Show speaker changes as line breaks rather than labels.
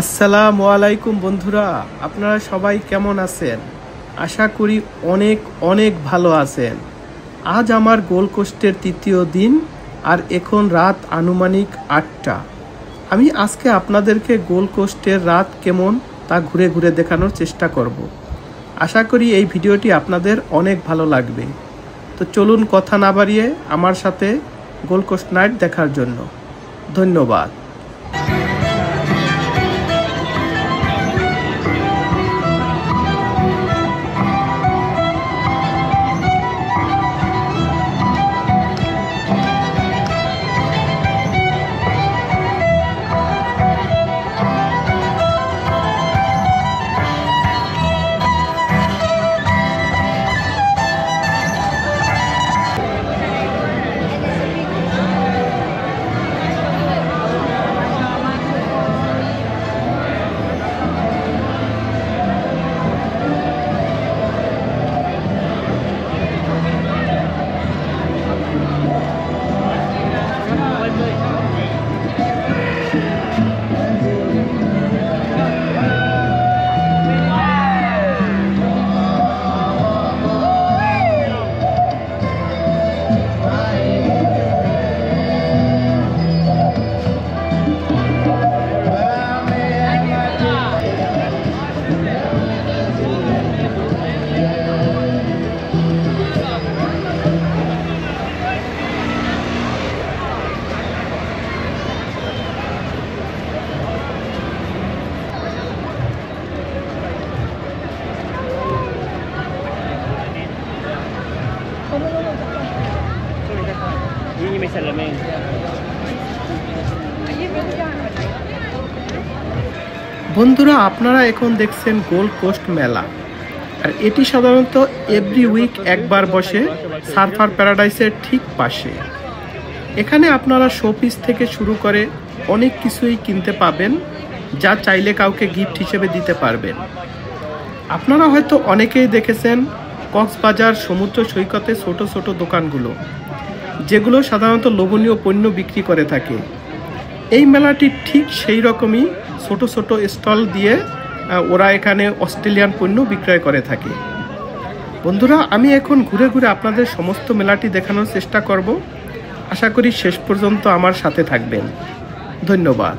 আসসালামু আলাইকুম বন্ধুরা, আপনারা সবাই কেমন আছেন? আশা করি অনেক অনেক ভালো আছেন। আজ আমার গোল্ড কোস্টের তৃতীয় দিন আর এখন রাত আনুমানিক ৮টা। আমি আজকে আপনাদেরকে গোল্ড কোস্টের রাত কেমন তা ঘুরে ঘুরে দেখানোর চেষ্টা করব। আশা করি এই ভিডিওটি আপনাদের অনেক ভালো লাগবে। তো চলুন কথা না বাড়িয়ে আমার সাথে গোল্ড কোস্ট নাইট দেখার জন্য। ধন্যবাদ।
Ini may salamin.
বন্ধুরা, আপনারা এখন দেখছেন গোল্ড কোস্ট মেলা, আর এটি সাধারণত এভরি উইক একবার বসে সার্ফার প্যারাডাইসের ঠিক পাশে। এখানে আপনারা শোপিস থেকে শুরু করে অনেক কিছুই কিনতে পাবেন, যা চাইলে কাউকে গিফট হিসেবে দিতে পারবেন। আপনারা হয়তো অনেকেই দেখেছেন কক্সবাজার সমুদ্র সৈকতে ছোট ছোট দোকানগুলো, যেগুলো সাধারণত লোভনীয় পণ্য বিক্রি করে থাকে। এই মেলাটি ঠিক সেই রকমই ছোট ছোট স্টল দিয়ে ওরা এখানে অস্ট্রেলিয়ান পণ্য বিক্রয় করে থাকে। বন্ধুরা, আমি এখন ঘুরে ঘুরে আপনাদের সমস্ত মেলাটি দেখানোর চেষ্টা করব। আশা করি শেষ পর্যন্ত আমার সাথে থাকবেন। ধন্যবাদ।